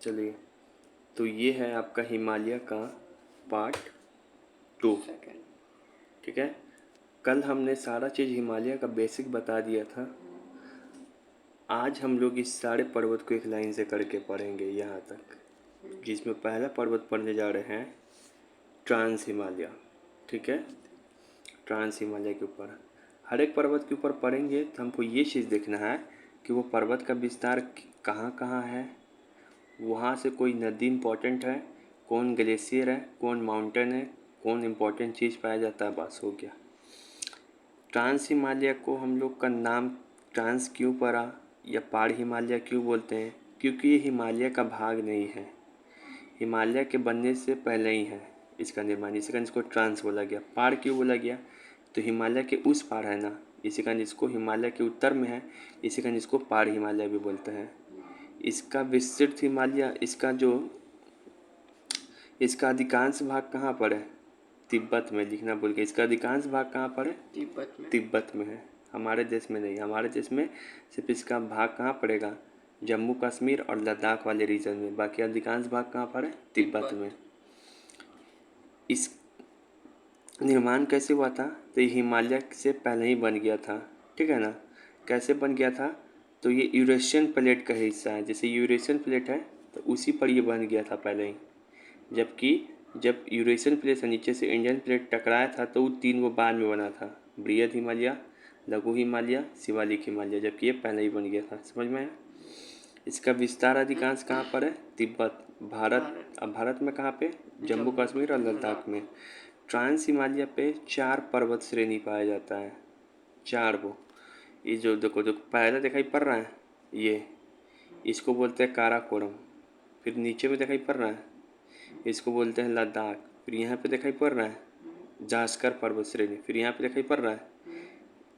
चलिए, तो ये है आपका हिमालय का पार्ट 2। सेकंड। ठीक है, कल हमने सारा चीज़ हिमालय का बेसिक बता दिया था। आज हम लोग इस सारे पर्वत को एक लाइन से करके पढ़ेंगे यहाँ तक, जिसमें पहला पर्वत पढ़ने जा रहे हैं ट्रांस हिमालय। ठीक है, ट्रांस हिमालय के ऊपर हर एक पर्वत के ऊपर पढ़ेंगे तो हमको ये चीज़ देखना है कि वो पर्वत का विस्तार कहाँ कहाँ है, वहाँ से कोई नदी इम्पोर्टेंट है, कौन ग्लेशियर है, कौन माउंटेन है, कौन इम्पोर्टेंट चीज़ पाया जाता है, बस हो गया। ट्रांस हिमालय को हम लोग का नाम ट्रांस क्यों पड़ा या पहाड़ हिमालय क्यों बोलते हैं, क्योंकि ये हिमालय का भाग नहीं है, हिमालय के बनने से पहले ही है इसका निर्माण, इसी कारण इसको ट्रांस बोला गया। पहाड़ क्यों बोला गया, तो हिमालय के उस पार है ना, इसी कारण इसको हिमालय के उत्तर में है, इसी कारण इसको पहाड़ हिमालय भी बोलते हैं। इसका विस्तृत हिमालय, इसका अधिकांश भाग कहाँ पर है, तिब्बत में। लिखना भूल गए, इसका अधिकांश भाग कहाँ पर है, तिब्बत में। तिब्बत में है, हमारे देश में नहीं। हमारे देश में सिर्फ इसका भाग कहाँ पड़ेगा, जम्मू कश्मीर और लद्दाख वाले रीजन में, बाकी अधिकांश भाग कहाँ पर है, तिब्बत में। इस निर्माण कैसे हुआ था, तो ये हिमालय से पहले ही बन गया था। ठीक है ना, कैसे बन गया था, तो ये यूरेशियन प्लेट का हिस्सा है, जैसे यूरेशियन प्लेट है तो उसी पर ये बन गया था पहले ही। जबकि जब यूरेशियन प्लेट से नीचे से इंडियन प्लेट टकराया था तो वो तीन वो बाद में बना था, बृहद हिमालय, लघु हिमालय, शिवालिक हिमालय, जबकि ये पहले ही बन गया था। समझ में आया। इसका विस्तार अधिकांश कहाँ पर है, तिब्बत, भारत। अब भारत में कहाँ पे, जम्मू कश्मीर और लद्दाख में। ट्रांस हिमालय पे 4 पर्वत श्रेणी पाया जाता है, 4 वो। ये जो देखो जो पहला दिखाई पड़ रहा है, ये इसको बोलते हैं काराकोरम। फिर नीचे में दिखाई पड़ रहा है, इसको बोलते हैं लद्दाख। फिर यहाँ पे दिखाई पड़ रहा है जास्कर पर्वत श्रेणी। फिर यहाँ पे दिखाई पड़ रहा है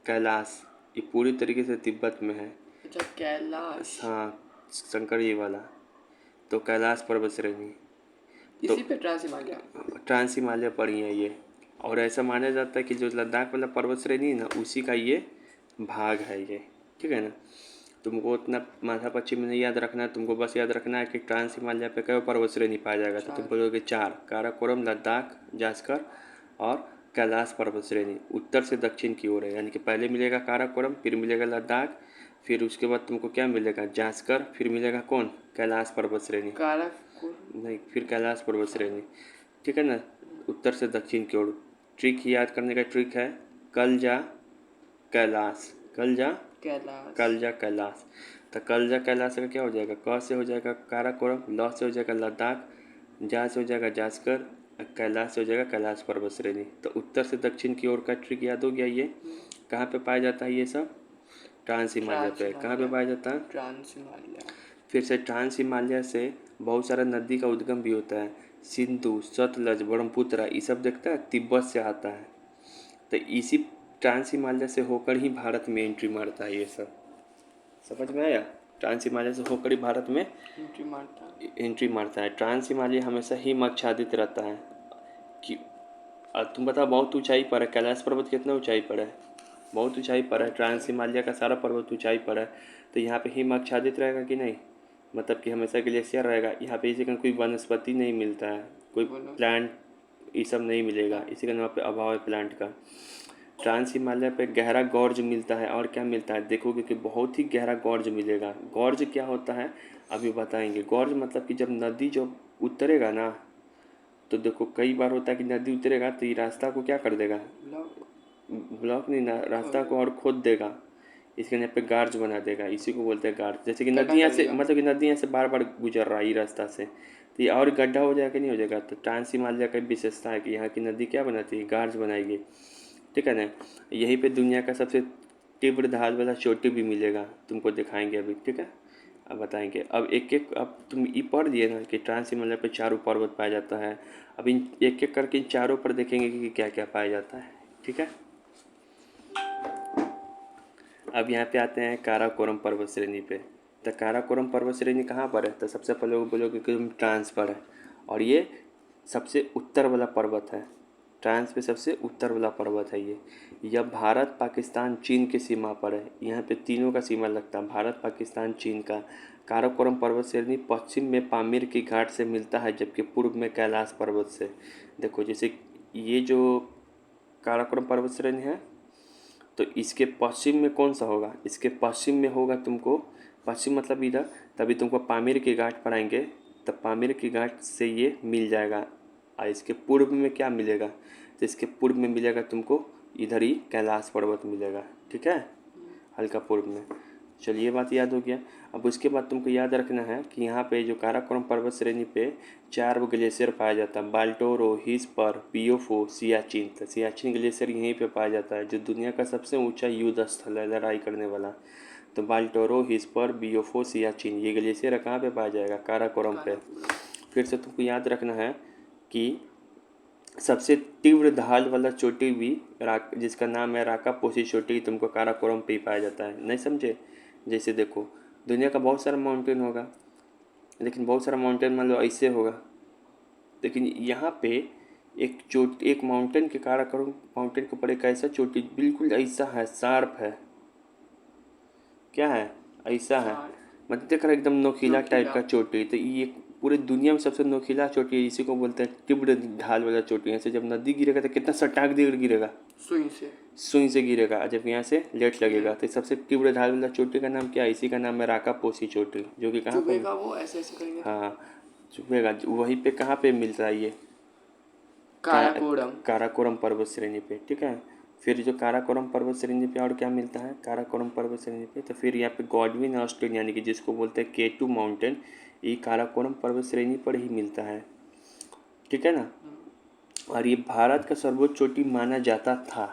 कैलाश, ये पूरी तरीके से तिब्बत में है। अच्छा, कैलाश। हाँ, शंकर जी वाला, तो कैलाश पर्वत श्रेणी। तो इसी पे ट्रांस हिमालय। ट्रांस हिमालय पड़ी है ये। और ऐसा माना जाता है कि जो लद्दाख वाला पर्वत श्रेणी है ना, उसी का ये भाग है ये। ठीक है ना, तुमको उतना माथा पच्ची में नहीं याद रखना है, तुमको बस याद रखना है कि ट्रांस हिमालय पे कई पर्वत श्रेणी पाया जाएगा। तो तुम बोलोगे 4, काराकोरम, लद्दाख, जास्कर और कैलाश पर्वत श्रेणी। उत्तर से दक्षिण की ओर है, यानी कि पहले मिलेगा काराकोरम, फिर मिलेगा लद्दाख, फिर उसके बाद तुमको क्या मिलेगा, जास्कर, फिर मिलेगा कौन, कैलाश पर्वत श्रेणी। नहीं, फिर कैलाश पर्वत श्रेणी। ठीक है ना, उत्तर से दक्षिण की ओर। ट्रिक याद करने का ट्रिक है, कल जा कैलाश, कल जा कैलाश। कल जा कैलाश। तो कल जा कैलाश का क्या हो जाएगा, क से हो जाएगा काराकोरम, ल से हो जाएगा लद्दाख, जा से हो जाएगा जास्कर, कैलाश से हो जाएगा कैलाश पर्वत श्रेणी। तो उत्तर से दक्षिण की ओर का ट्रिक याद हो गया। ये कहाँ पे पाया जाता है, ये सब ट्रांस हिमालय पे। कहाँ पे पाया जाता है, ट्रांस हिमालय। फिर से ट्रांस हिमालय से बहुत सारा नदी का उद्गम भी होता है, सिंधु, सतलज, ब्रह्मपुत्र, ये सब देखता है तिब्बत से आता है। तो इसी ट्रांस हिमालय से होकर ही भारत में एंट्री मारता है ये सब। समझ में आया, ट्रांस हिमालय से होकर ही भारत में एंट्री मारता है। ट्रांस हिमालय हमेशा हिम आच्छादित रहता है कि तुम बताओ बहुत ऊंचाई पर है, कैलाश पर्वत कितना ऊंचाई पर है, बहुत ऊंचाई पर है। ट्रांस हिमालय का सारा पर्वत ऊंचाई पर है, तो यहाँ पे हिम आच्छादित रहेगा कि नहीं, मतलब कि हमेशा ग्लेशियर रहेगा यहाँ पे। इसी कारण कोई वनस्पति नहीं मिलता है, कोई प्लांट ये सब नहीं मिलेगा, इसी कारण वहाँ पे अभाव है प्लांट का। ट्रांस हिमालय पे गहरा गॉर्ज मिलता है, और क्या मिलता है देखोगे कि बहुत ही गहरा गॉर्ज मिलेगा। गॉर्ज क्या होता है अभी बताएंगे। गॉर्ज मतलब कि जब नदी जो उतरेगा ना, तो देखो कई बार होता है कि नदी उतरेगा तो ये रास्ता को क्या कर देगा, ब्लॉक नहीं ना, रास्ता को और खोद देगा, इसके यहाँ पे गार्ज बना देगा, इसी को बोलते हैं गार्ज। जैसे कि नदी यहाँ से, मतलब कि नदी यहाँ से बार बार गुजर रहा है ये रास्ता से, तो ये और गड्ढा हो जाएगा कि नहीं हो जाएगा। तो ट्रांस हिमालय का विशेषता है कि यहाँ की नदी क्या बनाती है, गार्ज बनाएगी। ठीक है ना, यहीं पे दुनिया का सबसे तीव्र ढाल वाला चोटी भी मिलेगा, तुमको दिखाएंगे अभी। ठीक है, अब बताएंगे। अब एक एक, अब तुम ये पढ़ दिए ना कि ट्रांस हिमालय पे चारों पर्वत पाया जाता है। अब इन एक एक करके इन चारों पर देखेंगे कि क्या क्या पाया जाता है। ठीक है, अब यहाँ पे आते हैं काराकोरम पर्वत श्रेणी पे। तो काराकोरम पर्वत श्रेणी कहाँ पर है, तो सबसे पहले वो बोलोगे कि तुम ट्रांस पर है, और ये सबसे उत्तर वाला पर्वत है। ट्रांस पे सबसे उत्तर वाला पर्वत है ये। यह भारत, पाकिस्तान, चीन की सीमा पर है। यहाँ पे तीनों का सीमा लगता है, भारत, पाकिस्तान, चीन का। काराकोरम पर्वत श्रेणी पश्चिम में पामीर की घाट से मिलता है, जबकि पूर्व में कैलाश पर्वत से। देखो जैसे ये जो काराकोरम पर्वत श्रेणी है, तो इसके पश्चिम में कौन सा होगा? इसके पश्चिम में होगा तुमको, पश्चिम मतलब इधर, तभी तुमको पामीर की घाट पर आएंगे, तब पामीर की घाट से ये मिल जाएगा। और इसके पूर्व में क्या मिलेगा? तो इसके पूर्व में मिलेगा तुमको इधर ही कैलाश पर्वत मिलेगा, ठीक है, हल्का पूर्व में। चलिए ये बात याद हो गया। अब उसके बाद तुमको याद रखना है कि यहाँ पे जो काराकोरम पर्वत श्रेणी पे 4 वो ग्लेशियर पाया जाता है, बाल्टोरो, हिस्पर, पियोफो, सियाचिन। तो सियाचिन ग्लेशियर यहीं पे पाया जाता है, जो दुनिया का सबसे ऊंचा युद्ध स्थल है लड़ाई करने वाला। तो बाल्टोरो, हिस्पर, बियोफो, सियाचिन, ये ग्लेशियर कहाँ पे पाया जाएगा? काराकोरम पे। फिर से तुमको याद रखना है कि सबसे तीव्र ढाल वाला चोटी भी जिसका नाम है राकापोसी चोटी, तुमको काराकोरम पे ही पाया जाता है। नहीं समझे? जैसे देखो दुनिया का बहुत सारा माउंटेन होगा, लेकिन बहुत सारा माउंटेन मान लो ऐसे होगा, लेकिन यहाँ पे एक माउंटेन के काराकोरम माउंटेन के ऊपर एक ऐसा चोटी बिल्कुल ऐसा है, शार्प है, क्या है, ऐसा है, मतलब देख रहा एकदम नोकीला टाइप का चोटी। तो ये पूरे दुनिया में सबसे नोकीला चोटी है, इसी को बोलते हैं तीव्र ढाल वाला चोटी। यहाँ से जब नदी गिरेगा तो कितना सटाक देर गिरेगा, सुई से गिरेगा, जब यहाँ से लेट लगेगा। तो सबसे तीव्र ढाल वाला चोटी का नाम क्या है? इसी का नाम है राकापोसी चोटी, जो कि कहाँ पर, वो ऐसे करेंगे। हाँ चुभेगा, वहीं पे कहाँ पे मिलता है ये? काराकोरम पर्वत श्रेणी पे, ठीक है। फिर जो काराकोरम पर्वत श्रेणी पे और क्या मिलता है काराकोरम पर्वत श्रेणी पे? तो फिर यहाँ पे गॉडविन ऑस्टिन, यानी कि जिसको बोलते हैं K2 माउंटेन, ये काराकोरम पर्वत श्रेणी पर ही मिलता है, ठीक है ना। और ये भारत का सर्वोच्च चोटी माना जाता था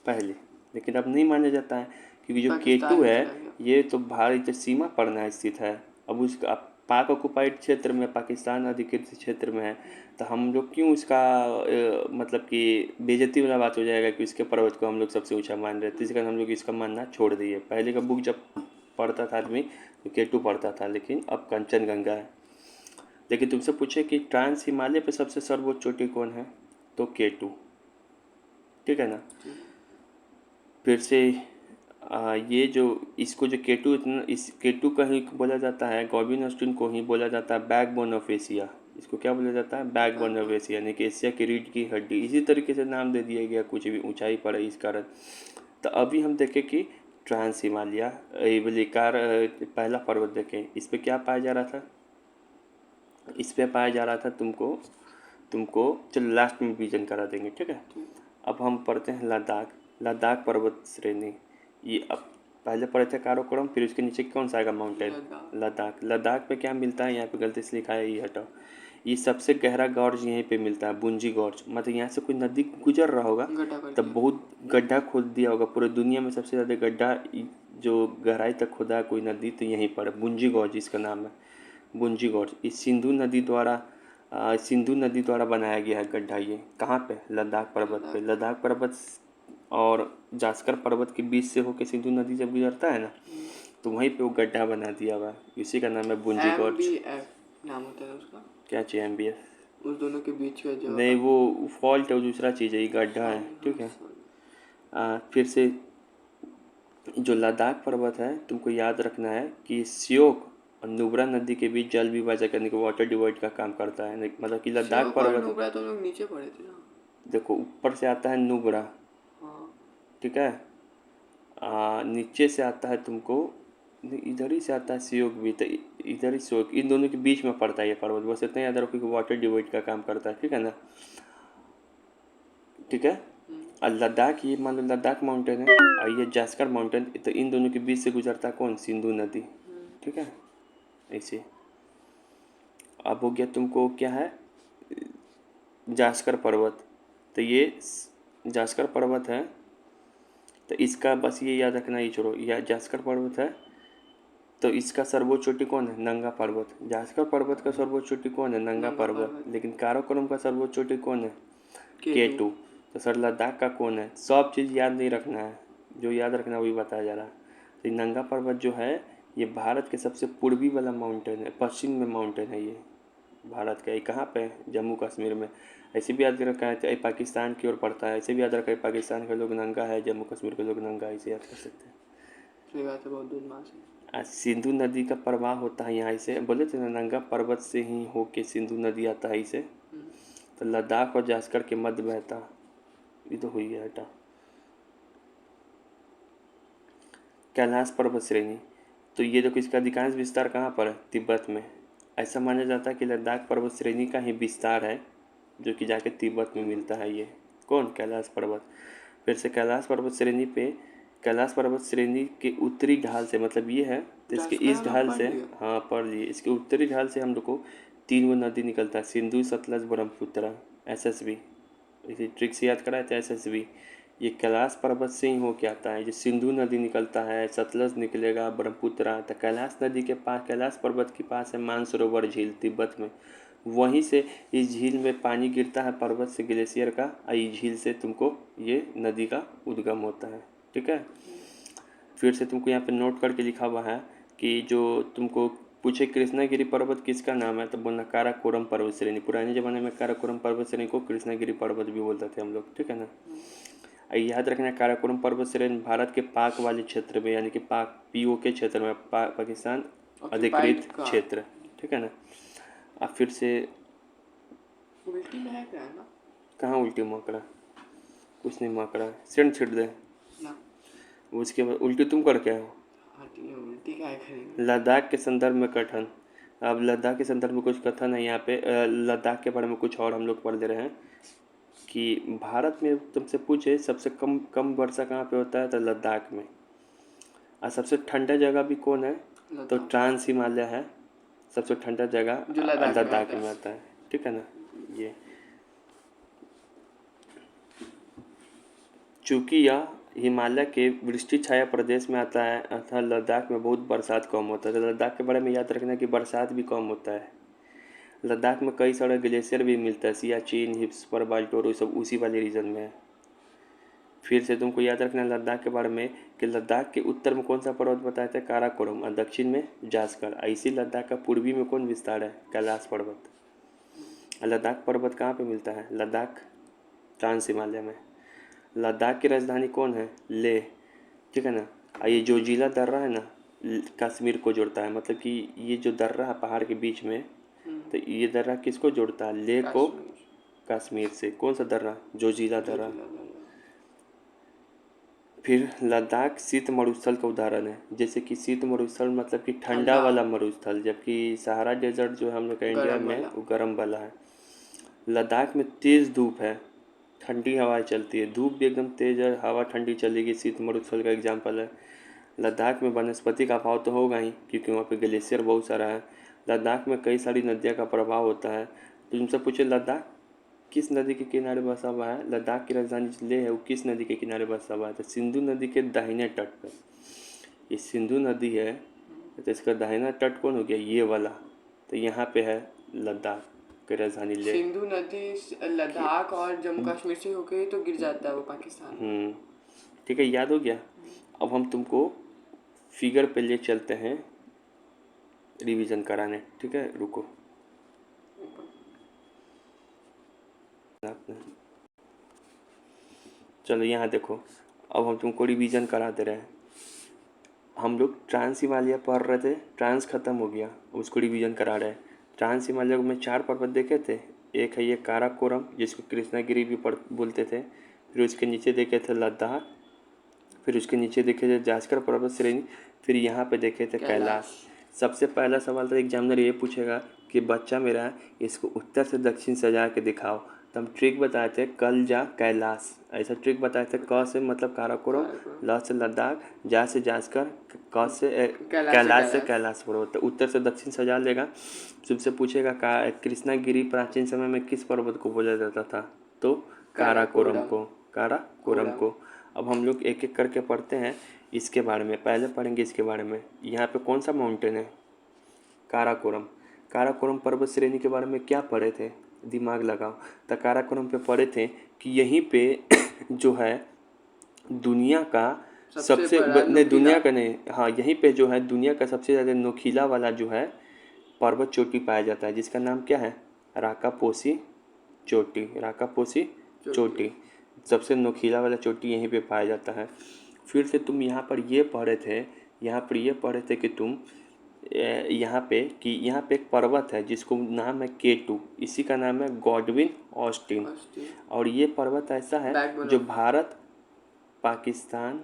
पहले, लेकिन अब नहीं माना जाता है, क्योंकि जो K2 है ये तो भारत सीमा पर ना स्थित है। अब उसका पाक ऑक्युपाइड क्षेत्र में, पाकिस्तान अधिकृत क्षेत्र में है, तो हम लोग क्यों इसका मतलब कि बेइज्जती वाला बात हो जाएगा कि इसके पर्वत को हम लोग सबसे ऊंचा मान रहे थे, इस कारण हम लोग इसका मानना छोड़ दिए। पहले का बुक जब पढ़ता था आदमी तो K2 पढ़ता था, लेकिन अब कंचनजंगा है। लेकिन तुमसे पूछे कि ट्रांस हिमालय पे सबसे सर्वोच्च चोटी कौन है, तो K2, ठीक है ना। फिर से ये जो इसको जो K2 इतना, इस K2 का ही बोला जाता है, गॉडविन ऑस्टिन को ही बोला जाता है बैकबोन ऑफ एशिया। इसको क्या बोला जाता है? बैकबोन ऑफ एशिया, यानी कि एशिया की रीढ़ की हड्डी। इसी तरीके से नाम दे दिया गया, कुछ भी ऊंचाई पर है इस कारण। तो अभी हम देखें कि ट्रांस हिमालय पहला पर्वत देखें, इस पर क्या पाया जा रहा था? इस पर पाया जा रहा था तुमको चलो लास्ट में विजन करा देंगे, ठीक है। अब हम पढ़ते हैं लद्दाख पर्वत श्रेणी। ये अब पहले पढ़े थे काराकोरम, फिर उसके नीचे कौन सा आएगा माउंटेन? लद्दाख पे क्या मिलता है? यहाँ पे गलती से लिखा है, ये हटाओ। ये सबसे गहरा गॉर्ज यहीं पे मिलता है, बुंजी गॉर्ज। मतलब यहाँ से कोई नदी गुजर रहा होगा तब बहुत गड्ढा खोद दिया होगा, पूरे दुनिया में सबसे ज़्यादा गड्ढा जो गहराई तक खोदा है कोई नदी तो यहीं पर है, बुंजी गॉर्ज इसका नाम है, बुंजी गॉर्ज। इस सिंधु नदी द्वारा बनाया गया है गड्ढा। ये कहाँ पे? लद्दाख पर्वत पे। लद्दाख पर्वत और जास्कर पर्वत के बीच से होकर सिंधु नदी जब गुजरता है ना, तो वहीं पे वो गड्ढा बना दिया हुआ है, इसी का नाम है बुंजी गॉर्ज। नाम होता है उसका, क्या चाहिए? MBF? उस दोनों के बीच का जो, नहीं वो फॉल्ट है, वो दूसरा चीज़ है, ये गड्ढा है, ठीक है। फिर से जो लद्दाख पर्वत है तुमको याद रखना है कि श्योक और नुब्रा नदी के बीच जल विभाजक यानी कि वाटर डिवाइड का काम करता है। मतलब कि लद्दाख पर्वत, नुब्रा तो लोग नीचे पड़े थे ना, देखो ऊपर से आता है नुब्रा, ठीक है, नीचे से आता है तुमको, इधर ही से आता है श्योक भी, तो इधर ही श्योक, इन दोनों के बीच में पड़ता है ये पर्वत। बस इतना याद रखो कि वाटर डिवाइड का काम करता है, ठीक है ना, ठीक है। और लद्दाख, ये मान लो लद्दाख माउंटेन है और ये जास्कर माउंटेन, तो इन दोनों के बीच से गुजरता है कौन? सिंधु नदी, ठीक है। ऐसे अब हो गया तुमको क्या है, जास्कर पर्वत। तो ये जास्कर पर्वत है, तो इसका बस ये याद रखना, ये छोड़ो, यह जास्कर पर्वत है, तो इसका सर्वोच्च चोटी कौन है? नंगा पर्वत। जास्कर पर्वत का सर्वोच्च चोटी कौन है? नंगा पर्वत। लेकिन काराकोरम का सर्वोच्च चोटी कौन है? K2। तो सर लद्दाख का कौन है? सब चीज़ याद नहीं रखना है, जो याद रखना है वही बताया जा रहा है। तो नंगा पर्वत जो है ये भारत के सबसे पूर्वी वाला माउंटेन है, पश्चिम में माउंटेन है ये, भारत का। ये कहाँ पे है? जम्मू कश्मीर में। ऐसे भी याद रखा है, ये पाकिस्तान की ओर पड़ता है। ऐसे भी याद रखा है, पाकिस्तान के लोग नंगा है, जम्मू कश्मीर के लोग नंगा है, इसे याद कर सकते हैं। सही बात है, बहुत दूर वहाँ से। सिंधु नदी का प्रवाह होता है यहाँ से, बोले थे ना, नंगा पर्वत से ही होके सिंधु नदी आता है इसे। तो लद्दाख और जास्कर के मध्य बहता। ये तो हुई है, हटा। कैलाश पर्वत श्रेणी, तो ये जो इसका अधिकांश विस्तार कहाँ पर है? तिब्बत में। ऐसा माना जाता है कि लद्दाख पर्वत श्रेणी का ही विस्तार है जो कि जाके तिब्बत में मिलता है। ये कौन? कैलाश पर्वत। फिर से कैलाश पर्वत श्रेणी पे, कैलाश पर्वत श्रेणी के उत्तरी ढाल से, मतलब ये है तो इसके जास्कर इस हम लोग ढाल पढ़ से, लिए। हाँ पढ़ लिए, इसके उत्तरी ढाल से हम लोग को 3 वो नदी निकलता है, सिंधु, सतलज, ब्रह्मपुत्र। SSB, इसी ट्रिक से याद कराए थे, SSB। ये कैलाश पर्वत से ही होके आता है। जो सिंधु नदी निकलता है, सतलज निकलेगा, ब्रह्मपुत्र। तो कैलाश नदी के पास, कैलाश पर्वत के पास है मानसरोवर झील तिब्बत में। वहीं से इस झील में पानी गिरता है पर्वत से, ग्लेशियर का, और इस झील से तुमको ये नदी का उद्गम होता है। ठीक है। फिर से तुमको यहाँ पे नोट करके लिखा हुआ है कि जो तुमको पूछे कृष्णागिरी पर्वत किसका नाम है, तो बोलना काराकोरम पर्वत श्रेणी। पुराने ज़माने में काराकोरम पर्वत श्रेणी को कृष्णागिरी पर्वत भी बोलते थे हम लोग। ठीक है ना। याद रखना, काराकोरम पर्वत श्रेणी भारत के पाक वाले क्षेत्र में, यानी कि पाक POK क्षेत्र में, पाकिस्तान ऑक्यूपाइड अधिकृत का क्षेत्र। ठीक है ना। अब फिर से, उल्टी में है क्या, है ना? कहाँ उल्टी माकड़ा? कुछ नहीं माकड़ा, सिर छिट दे। ना, उसके बाद उल्टी तुम कर क्या हो? हटिए, उल्टी क्या करेंगे? लद्दाख के संदर्भ में कथन। अब लद्दाख के संदर्भ में कुछ कथन है यहाँ पे। लद्दाख के बारे में कुछ और हम लोग पढ़ ले रहे हैं कि भारत में तुमसे पूछे सबसे कम कम वर्षा कहाँ पे होता है, तो लद्दाख में। और सबसे ठंडा जगह भी कौन है, तो लद्दाख। ट्रांस हिमालय है सबसे ठंडा जगह, जो लद्दाख में लद्दाख आता में है। आता है। ठीक है ना। ये चूंकि यह हिमालय के वृष्टि छाया प्रदेश में आता है, अतः लद्दाख में बहुत बरसात कम होता है। तो लद्दाख के बारे में याद रखना कि बरसात भी कम होता है। लद्दाख में कई सारे ग्लेशियर भी मिलता है, सियाचिन, हिप्सपर, बाल्टोरो, सब उसी वाले रीजन में है। फिर से तुमको याद रखना है लद्दाख के बारे में कि लद्दाख के उत्तर में कौन सा पर्वत बताया था, काराकोरम, और दक्षिण में जास्कर। इसी लद्दाख का पूर्वी में कौन विस्तार है, कैलाश पर्वत। लद्दाख पर्वत कहाँ पे मिलता है, लद्दाख ट्रांस हिमालय में। लद्दाख की राजधानी कौन है, लेह। ठीक है ना। और ये जो जिला दर्रा है ना, कश्मीर को जोड़ता है, मतलब कि ये जो दर्रा है पहाड़ के बीच में, तो ये दर्रा किसको जोड़ता है, लेह को कश्मीर। कश्मीर से। कौन सा दर्रा, जो जिला जो दर्रा। जिला दर्रा। फिर लद्दाख शीत मरुस्थल का उदाहरण है। जैसे कि शीत मरुस्थल मतलब कि ठंडा ठंडा वाला मरुस्थल, जबकि सहारा डेजर्ट जो है हम लोग का इंडिया गरम में, वाला। वो गर्म वाला है। लद्दाख में तेज़ धूप है, ठंडी हवाएं चलती है, धूप भी एकदम तेज़ है, हवा ठंडी चलेगी। शीत मरुस्थल का एग्जाम्पल है। लद्दाख में वनस्पति का अभाव तो होगा ही, क्योंकि वहाँ पे ग्लेशियर बहुत सारा है। लद्दाख में कई सारी नदियाँ का प्रभाव होता है। तो तुमसे पूछे लद्दाख किस नदी के किनारे बसा हुआ है, लद्दाख की राजधानी जो लेह है वो किस नदी के किनारे बसा हुआ है, तो सिंधु नदी के दाहिने तट पर। ये सिंधु नदी है, तो इसका दाहिना तट कौन हो गया, ये वाला। तो यहाँ पे है लद्दाख की राजधानी लेह। सिंधु नदी लद्दाख और जम्मू कश्मीर से होके ही तो गिर जाता है वो पाकिस्तान में। ठीक है, याद हो गया। अब हम तुमको फिगर पे ले चलते हैं रिवीजन कराने। ठीक है, रुको। आपने चलो यहाँ देखो, अब हम तुमको रिवीजन करा दे रहे हैं। हम लोग ट्रांस हिमालय पढ़ रहे थे, ट्रांस खत्म हो गया, उसको रिवीजन करा रहे हैं। ट्रांस हिमालय में 4 पर्वत देखे थे। एक है ये काराकोरम, जिसको कृष्णागिरी भी बोलते थे। फिर उसके नीचे देखे थे लद्दाख। फिर उसके नीचे देखे थे जास्कर पर्वत श्रेणी। फिर यहाँ पे देखे थे कैलाश। सबसे पहला सवाल तो एग्जामिनर ये पूछेगा कि बच्चा मेरा इसको उत्तर से दक्षिण सजा के दिखाओ। तो हम ट्रिक बताए थे, कल जा कैलाश, ऐसा ट्रिक बताए थे। क से मतलब काराकोरम, ल से लद्दाख, जा से जास्कर, क से कैलाश से कैलाश पर्वत। तो उत्तर से दक्षिण सजा लेगा। तुमसे पूछेगा कृष्णागिरी प्राचीन समय में किस पर्वत को बोला जाता था, तो काराकोरम को, काराकोरम को। अब हम लोग एक एक करके पढ़ते हैं इसके बारे में। पहले पढ़ेंगे इसके बारे में, यहाँ पे कौन सा माउंटेन है, काराकोरम। काराकोरम पर्वत श्रेणी के बारे में क्या पढ़े थे, दिमाग लगाओ। तो काराकोरम पे पढ़े थे कि यहीं पे जो है दुनिया का सबसे बड़ा नहीं, दुनिया नुकीला। का नहीं, हाँ, यहीं पे जो है दुनिया का सबसे ज़्यादा नोखीला वाला जो है पर्वत चोटी पाया जाता है जिसका नाम क्या है? राकापोसी चोटी। राकापोसी चोटी सबसे नोखीला वाला चोटी यहीं पे पाया जाता है। फिर से तुम यहाँ पर ये पढ़े थे कि तुम यहाँ पे एक पर्वत है जिसको नाम है K2, इसी का नाम है गॉडविन ऑस्टिन। और ये पर्वत ऐसा है जो भारत, पाकिस्तान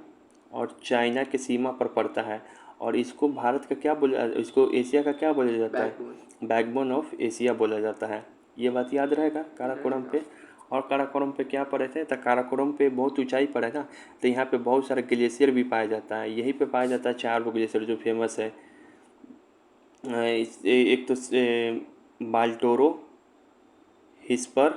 और चाइना की सीमा पर पड़ता है। और इसको भारत का क्या बोला, इसको एशिया का क्या बोला जाता है? बैकबोन ऑफ एशिया बोला जाता है। ये बात याद रहेगा काराकोरम पे। और काराकोरम पे क्या पढ़े थे? तो काराकोरम पे बहुत ऊंचाई पर है ना, तो यहाँ पे बहुत सारा ग्लेशियर भी पाया जाता है। यहीं पे पाया जाता है 4 ग्लेशियर जो फेमस है। एक तो बाल्टोरो, हिस्पर,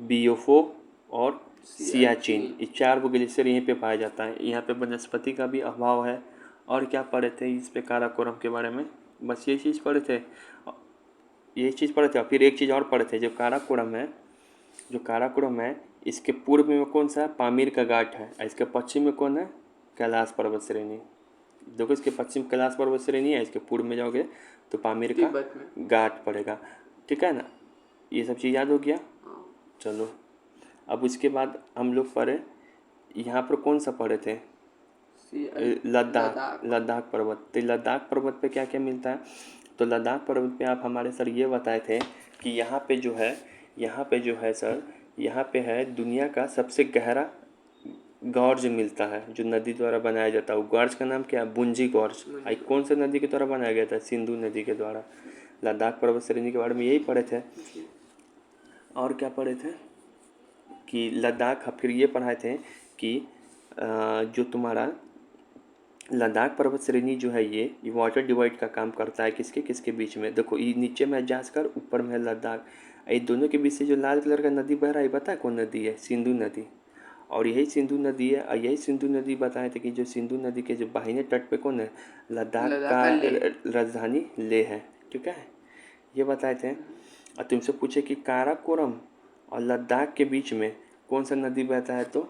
बियोफो और सियाचिन, ये 4 ग्लेशियर यहीं पे पाया जाता है। यहाँ पे वनस्पति का भी अभाव है। और क्या पढ़े थे इस पे काराकोरम के बारे में? बस ये चीज़ पढ़े थे, और फिर एक चीज़ और पढ़े थे। जो काराकोरम है इसके पूर्व में कौन सा है? पामीर का घाट है। इसके पश्चिम में कौन है? कैलाश पर्वत श्रेणी। देखो इसके पश्चिम कैलाश पर्वत श्रेणी है, इसके पूर्व में जाओगे तो पामीर का घाट पड़ेगा। ठीक है ना, ये सब चीज़ याद हो गया। चलो अब उसके बाद हम लोग पढ़े, यहाँ पर कौन सा पढ़े थे? लद्दाख पर्वत। तो लद्दाख पर्वत पे क्या क्या मिलता है? तो लद्दाख पर्वत पे आप हमारे सर ये बताए थे कि यहाँ पे जो है सर, यहाँ पे है दुनिया का सबसे गहरा गॉर्ज मिलता है जो नदी द्वारा बनाया जाता है। वो गॉर्ज का नाम क्या है? बुंजी गॉर्ज। आई कौन से नदी के द्वारा बनाया गया था? सिंधु नदी के द्वारा। लद्दाख पर्वत श्रेणी के बारे में यही पढ़े थे। और क्या पढ़े थे कि लद्दाख, फिर ये पढ़ाए थे कि जो तुम्हारा लद्दाख पर्वत श्रेणी जो है ये वाटर डिवाइड का काम करता है। किसके किसके बीच में? देखो ये नीचे में है जास्कर, ऊपर में है लद्दाख। ये दोनों के बीच से जो लाल कलर का नदी बह रहा है, पता है कौन नदी है? सिंधु नदी। और यही सिंधु नदी है। और यही सिंधु नदी बताए थे कि जो सिंधु नदी के जो बाहिने तट पे कौन है? लद्दाख का राजधानी लेह है। ठीक है, ये बताए थे। और तुमसे पूछे कि काराकोरम और लद्दाख के बीच में कौन सा नदी बहता है? तो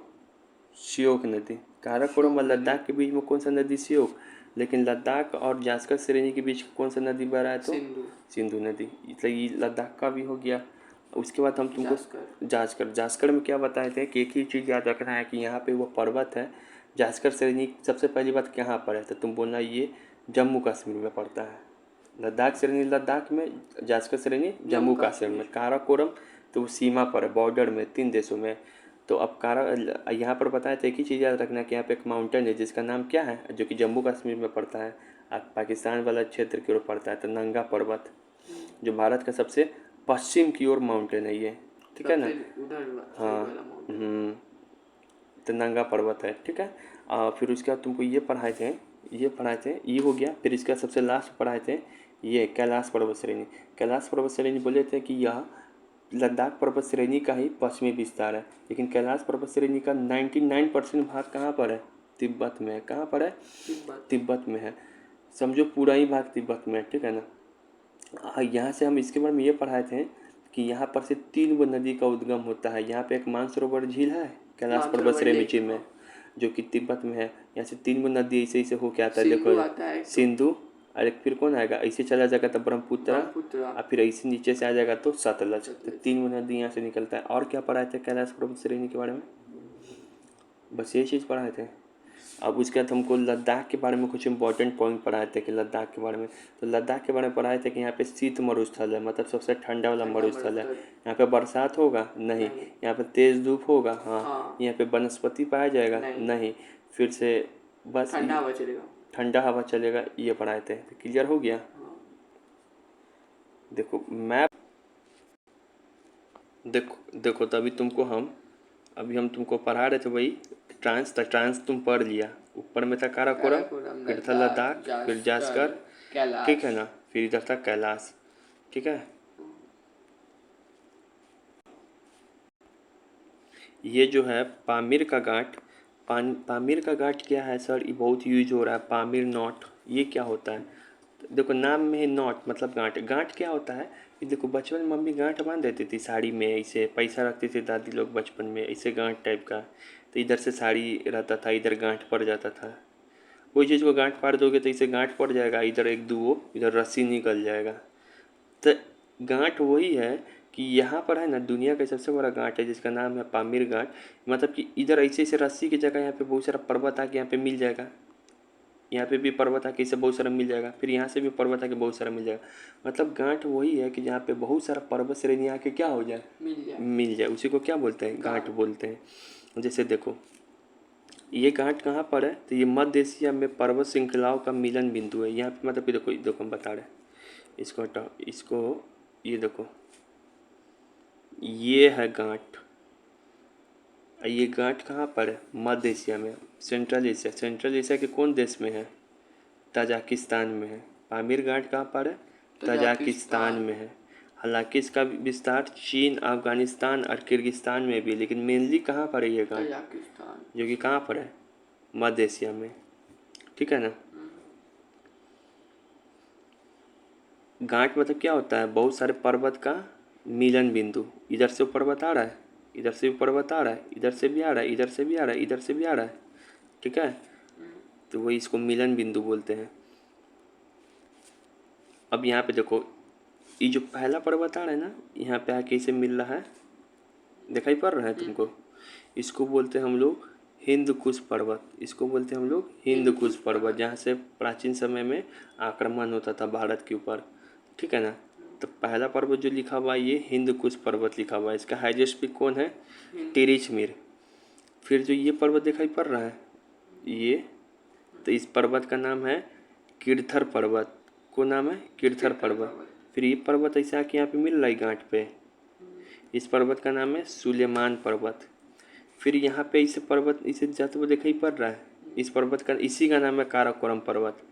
श्योक नदी। काराकोरम और लद्दाख के बीच में कौन सा नदी? श्योक। लेकिन लद्दाख और जास्कर श्रेणी के बीच कौन सा नदी बह रहा है? तो सिंधु नदी। इसलिए ये लद्दाख का भी हो गया। उसके बाद हम तुमको जास्कर में क्या बताए थे कि एक ही चीज़ याद रखना है कि यहाँ पे वो पर्वत है जास्कर श्रेणी। सबसे पहली बात कहाँ पर है? तो तुम बोलना ये जम्मू कश्मीर में पड़ता है। लद्दाख श्रेणी लद्दाख में, जास्कर श्रेणी जम्मू कश्मीर में। काराकोरम तो वो सीमा पर है, बॉर्डर में 3 देशों में। तो अब यहाँ पर बताया था एक ही चीज़ याद रखना कि यहाँ पे एक माउंटेन है जिसका नाम क्या है, जो कि जम्मू कश्मीर में पड़ता है, पाकिस्तान वाला क्षेत्र की ओर पड़ता है। तो नंगा पर्वत जो भारत का सबसे पश्चिम की ओर माउंटेन है ये। ठीक है ना? हाँ। तो नंगा पर्वत है। ठीक है। फिर उसके बाद तुमको ये पढ़ाए थे, ये हो गया। फिर इसका सबसे लास्ट पढ़ाए थे ये कैलाश पर्वत श्रेणी। कैलाश पर्वत श्रेणी बोले थे कि यह लद्दाख पर्वत श्रेणी का ही पश्चिमी विस्तार है। लेकिन कैलाश पर्वत श्रेणी का 99% भाग कहाँ पर है? तिब्बत में है। कहाँ पर है? तिब्बत में है। समझो पूरा ही भाग तिब्बत में है। ठीक है ना। यहाँ से हम इसके बारे में ये पढ़ाए थे कि यहाँ पर से 3 वो नदी का उद्गम होता है। यहाँ पे एक मानसरोवर झील है कैलाश पर्वत श्रेणी में, जो कि तिब्बत में है। यहाँ से 3 वो नदी ऐसे हो के आता है। देखो सिंधु, और एक फिर कौन आएगा? ऐसे चला जाएगा तो ब्रह्मपुत्र, और फिर ऐसे नीचे से आ जाएगा तो सतलज। तो 3 वो नदी यहाँ से निकलता है। और क्या पढ़ाए थे कैलाश पर्वत श्रेणी के बारे में? बस ये चीज़ पढ़ाए थे। अब उसके बाद हमको लद्दाख के बारे में कुछ इंपॉर्टेंट पॉइंट पढ़ाए थे कि लद्दाख के बारे में। तो लद्दाख के बारे में पढ़ाए थे कि यहाँ पे शीत मरुस्थल है, मतलब सबसे ठंडा वाला मरुस्थल है। यहाँ पे बरसात होगा नहीं, यहाँ पे तेज़ धूप होगा हाँ, यहाँ पे वनस्पति पाया जाएगा नहीं, फिर से बस ठंडा हवा चलेगा। ये पढ़ाए थे। तो क्लियर हो गया? देखो मैप, देखो तो अभी हम तुमको पढ़ा रहे थे वही ट्रांस तुम पढ़ लिया। ऊपर में था काराकोरम, फिर था लद्दाख, फिर जास्कर, ठीक है ना, फिर इधर था कैलाश। ठीक है। ये जो है पामीर का घाट, पामीर का घाट क्या है सर? ये बहुत यूज हो रहा है। पामीर नॉट, ये क्या होता है? देखो नाम में ही नॉट मतलब गांठ। गांठ क्या होता है? ये देखो बचपन में मम्मी गांठ बांध देती थी साड़ी में, ऐसे पैसा रखती थी दादी लोग बचपन में, ऐसे गांठ टाइप का। तो इधर से साड़ी रहता था, इधर गांठ पड़ जाता था। कोई चीज़ को गांठ फाड़ दोगे तो इसे गांठ पड़ जाएगा, इधर एक दो इधर रस्सी निकल जाएगा। तो गांठ वही है कि यहाँ पर है ना दुनिया का सबसे बड़ा गांठ है जिसका नाम है पामीर गांठ। मतलब कि इधर ऐसे ऐसे रस्सी की जगह यहाँ पे बहुत सारा पर्वत आके यहाँ पे मिल जाएगा, यहाँ पे भी पर्वत आके इसे बहुत सारा मिल जाएगा, फिर यहाँ से भी पर्वत आके बहुत सारा मिल जाएगा। मतलब गांठ वही है कि जहाँ पे बहुत सारा पर्वत श्रेणी आके क्या हो जाए, मिल जाए, उसी को क्या बोलते हैं, गांठ बोलते हैं। जैसे देखो ये गांठ कहाँ पर है, तो ये मध्य एशिया में पर्वत श्रृंखलाओं का मिलन बिंदु है। यहाँ पे मतलब कि देखो देखो हम बता रहे हैं, इसको हटाओ, इसको, ये देखो ये है गांठ। ये गांठ कहाँ पर है, मध्य एशिया में, सेंट्रल एशिया। सेंट्रल एशिया के कौन देश में है, ताजिकिस्तान में है। पामीर गांठ कहाँ पर है, ताजिकिस्तान में है। हालांकि इसका विस्तार चीन, अफगानिस्तान और किर्गिस्तान में भी है, लेकिन मेनली कहाँ पर है ये गांठ, जो कि कहाँ पर है, मध्य एशिया में। ठीक है ना। गांठ मतलब क्या होता है, बहुत सारे पर्वत का मिलन बिंदु। इधर से पर्वत आ रहा है, इधर से भी पर्वत आ रहा है, इधर से भी आ रहा है, इधर से भी आ रहा है, इधर से भी आ रहा है। ठीक है, तो वही इसको मिलन बिंदु बोलते हैं। अब यहाँ पे देखो ये जो पहला पर्वत आ रहा है ना, यहाँ पे आके इसे मिल रहा है, दिखाई पड़ रहा है तुमको, इसको बोलते हैं हम लोग हिंद कुश पर्वत। इसको बोलते हैं हम लोग हिंद कुश पर्वत, जहाँ से प्राचीन समय में आक्रमण होता था भारत के ऊपर। ठीक है ना। तो पहला पर्वत जो लिखा हुआ है ये हिंद कुश पर्वत लिखा हुआ है। इसका हाईएस्ट पीक कौन है, तिरिचमीर। फिर जो ये पर्वत दिखाई पड़ रहा है ये, तो इस पर्वत का नाम है किरथर पर्वत। को नाम है किरथर पर्वत। फिर ये पर्वत ऐसे आके यहाँ पे मिल रहा है गांठ पे, इस पर्वत का नाम है सुलेमान पर्वत। फिर यहाँ पे इसे पर्वत इसे जाते हुए दिखाई पड़ रहा है, इस पर्वत का इसी का नाम है काराकोरम पर्वत,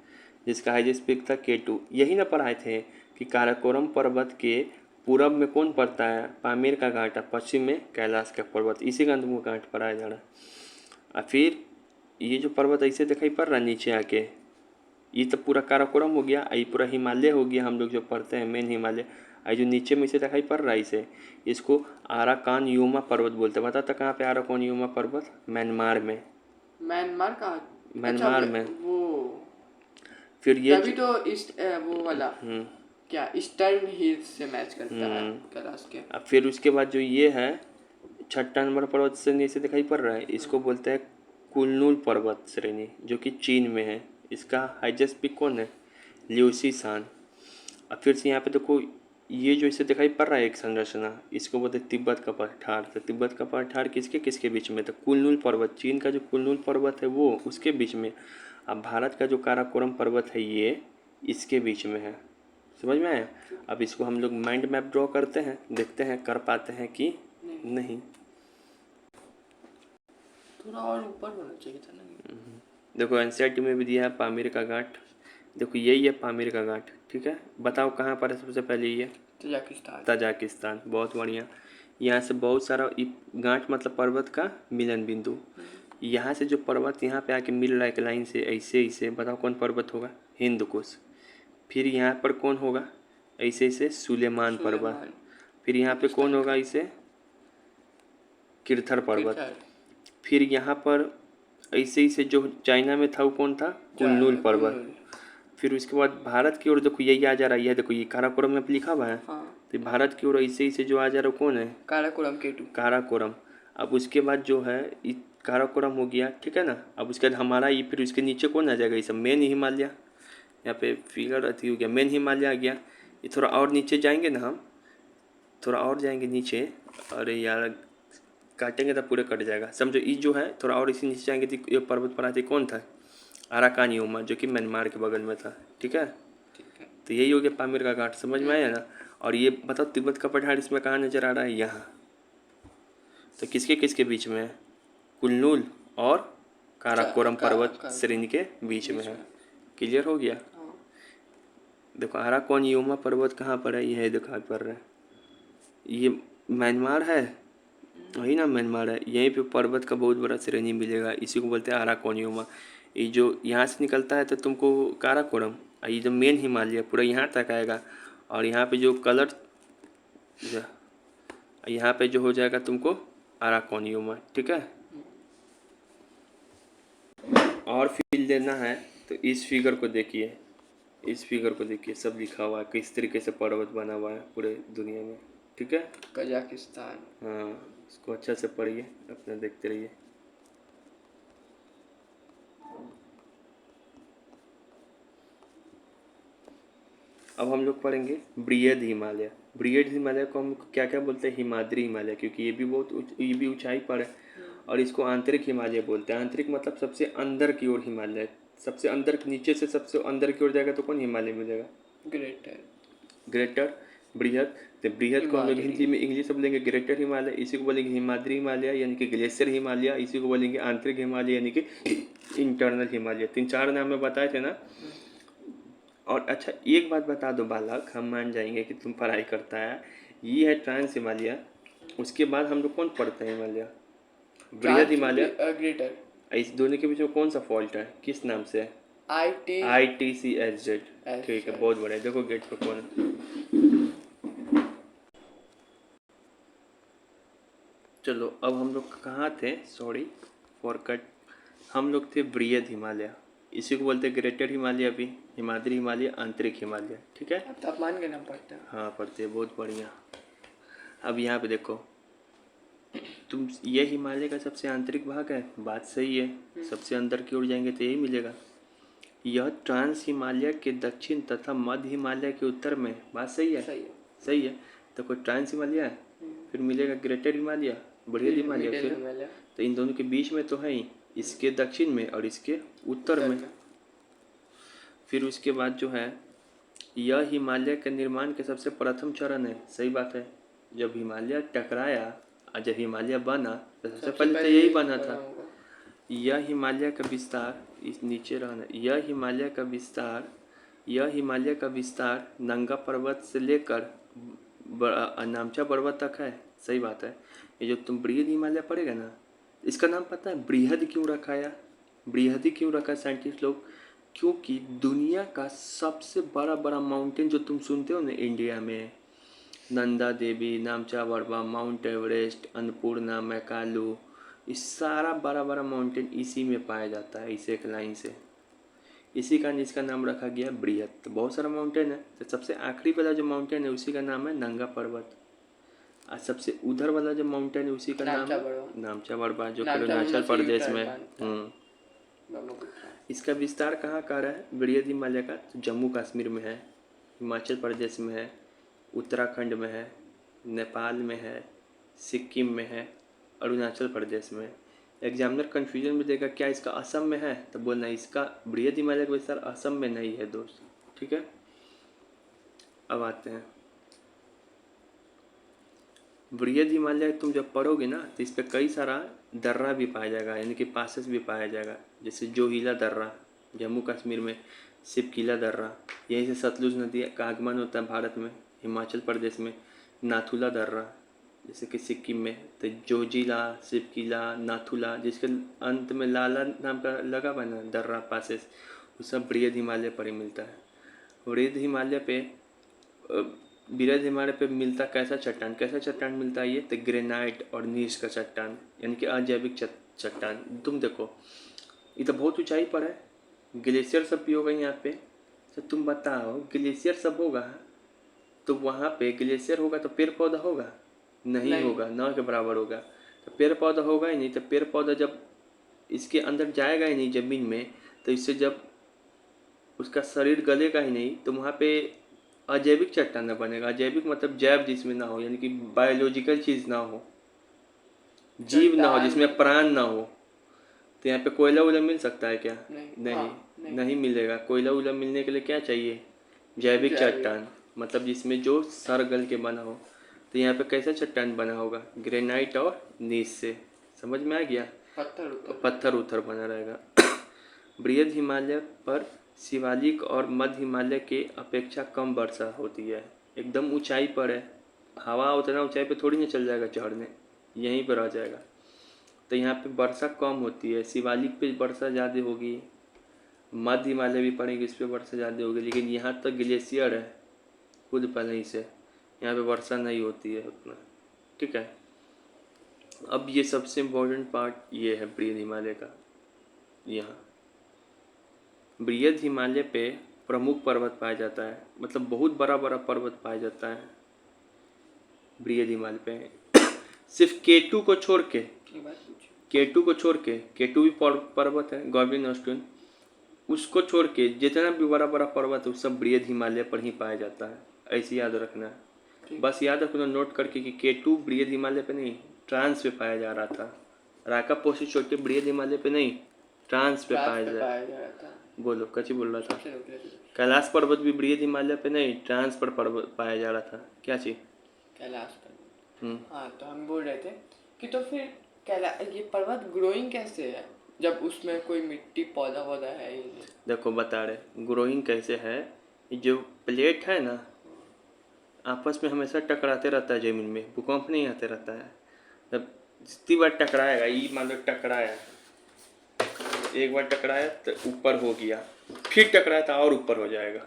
जिसका हाईएस्ट पीक था K2। यही ना पढ़ाए थे कि काराकोरम पर्वत के पूरब में कौन पड़ता है, पामीर का घाट, पश्चिम में कैलाश का पर्वत। इसी का तुमको घाट पढ़ाया जा रहा है। और फिर ये जो पर्वत ऐसे दिखाई पड़ रहा है नीचे आके, ये तो पूरा काराकोरम हो गया, ये पूरा हिमालय हो गया, हम लोग जो पढ़ते हैं मेन हिमालय। और जो नीचे में इसे दिखाई पड़ रहा है इसे, इसको आराकान यूमा पर्वत बोलते हैं। बता था कहाँ पे आराकान यूमा पर्वत, म्यांमार में। म्यांमार का, म्यांमार में वो फिर ये तभी तो इस वो वाला क्या ईस्टर्न हिल्स से मैच करता है कैलाश के। अब फिर उसके बाद जो ये है छठा नंबर पर्वत श्रेणी से दिखाई पड़ रहा है, इसको बोलते हैं कुलनुल पर्वत श्रेणी, जो कि चीन में है। इसका हाईएस्ट पीक कौन है, ल्यूसी शान। अब फिर से यहाँ पे देखो ये जो इसे दिखाई पड़ रहा है एक संरचना, इसको बोलते हैं तिब्बत का पठार। तो तिब्बत का पठार किसके किसके बीच में था, कुलनुल पर्वत, चीन का जो कुलनुल पर्वत है वो उसके बीच में। अब भारत का जो काराकोरम पर्वत है ये इसके बीच में है। समझ में आया। अब इसको हम लोग माइंड मैप ड्रॉ करते हैं, देखते हैं कर पाते हैं कि नहीं। थोड़ा और ऊपर होना चाहिए था ना। देखो एनसीईआरटी में भी दिया है पामीर का घाट। देखो यही है पामीर का घाट। ठीक है, बताओ कहाँ पर है सबसे पहले, ये ताजिकिस्तान। बहुत बढ़िया। यहाँ से बहुत सारा घाट मतलब पर्वत का मिलन बिंदु। यहाँ से जो पर्वत यहाँ पे आके मिल रहा है एक लाइन से ऐसे ऐसे, बताओ कौन पर्वत होगा, हिंद कुश। फिर यहाँ पर कौन होगा, ऐसे ऐसे सुलेमान पर्वत। फिर यहाँ पे कौन होगा, इसे किरथर पर्वत। फिर यहाँ पर ऐसे ऐसे जो चाइना में था वो कौन था, कुलनुल पर्वत। फिर उसके बाद भारत की ओर देखो यही आ जा रहा है, देखो ये काराकोरम में लिखा हुआ है। तो भारत की ओर ऐसे ऐसे जो आ जा रहा है कौन है, काराकोरम K2। काराकोरम। अब उसके बाद जो है काराकोरम हो गया, ठीक है ना। अब उसके बाद हमारा ये, फिर उसके नीचे कौन आ जाएगा, ये सब मेन हिमालय। यहाँ पे फिगर अति हो गया, मेन हिमालय आ गया। ये थोड़ा और नीचे जाएंगे ना हम, थोड़ा और जाएंगे नीचे, अरे यार काटेंगे तो पूरे कट जाएगा, समझो। ये जो है थोड़ा और इसी नीचे जाएंगे तो ये पर्वत पर आते कौन था, आराकान यूमा, जो कि म्यांमार के बगल में था। ठीक है, तो यही हो गया पामीर का घाट। समझ में आया ना। और ये बताओ तिब्बत का पठार इसमें कहाँ नजर आ रहा है, यहाँ। तो किसके किसके बीच में है, कुलनुल और काराकोरम पर्वत श्रेणी के बीच में है। क्लियर हो गया। देखो आराकान यूमा पर्वत कहाँ पर है, यह दिखाई पड़ रहा है, ये म्यांमार है, वही ना म्यांमार है। यहीं पे पर्वत का बहुत बड़ा श्रेणी मिलेगा, इसी को बोलते हैं आराकान यूमा। ये जो यहाँ से निकलता है तो तुमको काराकोरम, ये जो मेन हिमालय पूरा यहाँ तक आएगा। और यहाँ पे जो कलर, यहाँ पे जो हो जाएगा तुमको आराकान यूमा। ठीक है, और फील देना है तो इस फिगर को देखिए, इस फिगर को देखिए, सब लिखा हुआ है किस तरीके से पर्वत बना हुआ है पूरे दुनिया में। ठीक है, कजाकिस्तान। हाँ, इसको अच्छा से पढ़िए, अपना देखते रहिए। अब हम लोग पढ़ेंगे बृहद हिमालय। बृहद हिमालय को हम क्या क्या बोलते हैं? हिमाद्री हिमालय, क्योंकि ये भी ऊंचाई पर है। और इसको आंतरिक हिमालय बोलते हैं। आंतरिक मतलब सबसे अंदर की ओर हिमालय, सबसे अंदर, नीचे से सबसे अंदर की ओर जाएगा तो कौन हिमालय मिलेगा? ग्रेटर। ग्रेटर, बृहद। तो बृहद को हम लोग हिमाद्री। हिंदी में इंग्लिश में बोलेंगे ग्रेटर हिमालय, इसी को बोलेंगे हिमाद्री हिमालय यानी कि ग्लेशियर हिमालय, इसी को बोलेंगे आंतरिक हिमालय यानी कि इंटरनल हिमालय। 3-4 नाम में बताए थे ना। और अच्छा, एक बात बता दो बालक, हम मान जाएंगे कि तुम पढ़ाई करता है। ये है ट्रांस हिमालय, उसके बाद हम लोग कौन पढ़ते हैं? हिमालय, बृहद हिमालय। ग्रेटर। इस दोनों के बीच में कौन सा फॉल्ट है, किस नाम से है? IT। ITCSZ। ठीक है, बहुत बढ़िया। देखो गेट पर कौन है। चलो, अब हम लोग कहाँ थे? Sorry for cut. हम लोग थे बृहद हिमालय, इसी को बोलते हैं ग्रेटर हिमालय, अभी हिमाद्री हिमालय, आंतरिक हिमालय। ठीक है, अब तापमान का नाम पढ़ते हैं। हाँ पढ़ते हैं, बहुत बढ़िया। अब यहाँ पे देखो, तुम, ये हिमालय का सबसे आंतरिक भाग है, बात सही है। सबसे अंदर की ओर जाएंगे तो यही मिलेगा। यह ट्रांस हिमालय के दक्षिण तथा मध्य हिमालय के उत्तर में, बात सही है। सही है। सही है। तो कोई ट्रांस हिमालय है, फिर मिलेगा ग्रेटर हिमालय, बृहद हिमालय, मिडिल फिर हिमालय। तो इन दोनों के बीच में तो है ही, इसके दक्षिण में और इसके उत्तर में। फिर उसके बाद जो है, यह हिमालय के निर्माण के सबसे प्रथम चरण है। सही बात है। जब हिमालय टकराया और जब हिमालय बना तो सबसे पहले तो यही बना था। यह हिमालय का विस्तार, इस नीचे रहना, यह हिमालय का विस्तार नंगा पर्वत से लेकर नामचा पर्वत तक है। सही बात है। ये जो तुम बृहद हिमालय पढ़ेगा ना, इसका नाम पता है बृहद क्यों रखा है? बृहद ही क्यों रखा साइंटिस्ट लोग? क्योंकि दुनिया का सबसे बड़ा बड़ा माउंटेन जो तुम सुनते हो ना इंडिया में, नंदा देवी, नामचा बर्मा, माउंट एवरेस्ट, अन्नपूर्णा, मैकालू, इस सारा बड़ा बड़ा माउंटेन इसी में पाया जाता है, इस एक लाइन से। इसी कारण इसका नाम रखा गया बृहद। तो बहुत सारा माउंटेन है, तो सबसे आखिरी वाला जो माउंटेन है उसी का नाम है नंगा पर्वत। और सबसे उधर वाला जो माउंटेन है उसी का नाम है नामचा बर्मा, जो कि अरुणाचल प्रदेश में। इसका विस्तार कहाँ कर रहा है बृहद हिमालय का? तो जम्मू कश्मीर में है, हिमाचल प्रदेश में है, उत्तराखंड में है, नेपाल में है, सिक्किम में है, अरुणाचल प्रदेश में। एग्जामिनर कन्फ्यूजन में देगा क्या इसका असम में है, तो बोलना इसका बृहद हिमालय का विस्तार असम में नहीं है दोस्त। ठीक है, अब आते हैं बृहद हिमालय। तुम जब पढ़ोगे ना तो इस पर कई सारा दर्रा भी पाया जाएगा, यानी कि पासेस भी पाया जाएगा। जैसे जोहिला दर्रा जम्मू कश्मीर में, सिपकिला दर्रा, यहीं से सतलुज नदी का आगमन होता है भारत में। हिमाचल प्रदेश में नाथुला दर्रा, जैसे कि सिक्किम में तो जोजिला, सिपकिला, नाथुला, जिसके अंत में लाला नाम का लगा बना दर्रा पासेस, वो सब बृहद हिमालय पर ही मिलता है। बृहद हिमालय पे बृहद हिमालय पे मिलता कैसा चट्टान मिलता है? ये तो ग्रेनाइट और नीस का चट्टान, यानी कि अजैविक चट्टान। तुम देखो, ये तो बहुत ऊंचाई पर है, ग्लेशियर सब भी होगा यहाँ पे। तो तुम बताओ, ग्लेशियर सब होगा तो वहाँ पे ग्लेशियर होगा तो पेड़ पौधा होगा? नहीं होगा, ना के बराबर होगा। तो पेड़ पौधा होगा ही नहीं, तो पेड़ पौधा जब इसके अंदर जाएगा ही नहीं ज़मीन में, तो इससे जब उसका शरीर गलेगा ही नहीं, तो वहाँ पे अजैविक चट्टान बनेगा। अजैविक मतलब जैव जिसमें ना हो, यानी कि बायोलॉजिकल चीज़ ना हो, जीव ना हो, जिसमें प्राण ना हो। तो यहाँ पे कोयला वोला मिल सकता है क्या? नहीं मिलेगा। कोयला वोला मिलने के लिए क्या चाहिए? जैविक चट्टान, मतलब जिसमें जो सर गल के बना हो। तो यहाँ पे कैसा चट्टान बना होगा? ग्रेनाइट और नीस से। समझ में आ गया? पत्थर उथर बना रहेगा। बृहद हिमालय पर शिवालिक और मध्य हिमालय के अपेक्षा कम वर्षा होती है। एकदम ऊंचाई पर है, हवा उतना ऊंचाई पे थोड़ी ना चल जाएगा चढ़ने, यहीं पर रह जाएगा। तो यहाँ पे वर्षा कम होती है। शिवालिक पे वर्षा ज़्यादा होगी, मध्य हिमालय भी पड़ेगी, इस पर वर्षा ज़्यादा होगी। लेकिन यहाँ तक ग्लेशियर है खुद पहले ही से, यहाँ पे वर्षा नहीं होती है उतना। ठीक है, अब ये सबसे इम्पोर्टेंट पार्ट ये है बृहद हिमालय का। यहाँ बृहद हिमालय पे प्रमुख पर्वत पाया जाता है, मतलब बहुत बड़ा बड़ा पर्वत पाया जाता है बृहद हिमालय पे। सिर्फ केटू को छोड़ के, ये बात पूछो। केटू को छोड़ के, केटू भी पर्वत है, गॉर्बियन ऑस्टिन, उसको छोड़ के जितना भी बड़ा बड़ा पर्वत है वो सब बृहद हिमालय पर ही पाया जाता है। ऐसे याद रखना है, ठीक। बस याद रखना नोट करके कि केटू बृहद हिमालय पे नहीं, ट्रांस पे पाया जा रहा था। राका पोसी छोड़ के बृहद हिमालय पे नहीं, ट्रांस पे पाया जा रहा था। बोलो कची बोल रहा था। सबसे रुक रहे थे। कैलाश पर्वत भी बृहद हिमालय पे नहीं, ट्रांस पर पर्वत पाया जा रहा था। क्या चीज? कैलाश पर्वत। हाँ, तो हम बोल रहे थे कि तो फिर ये पर्वत ग्रोइंग कैसे है जब उसमें कोई मिट्टी पौधा वौधा है ही नहीं? देखो बता रहे ग्रोइंग कैसे है। ये जो प्लेट है ना, आपस में हमेशा टकराते रहता है जमीन में, भूकंप नहीं आते रहता है। जब जितनी बार टकराएगा, ये मान लो टकराया, एक बार टकराया तो ऊपर हो गया, फिर टकराया तो और ऊपर हो जाएगा,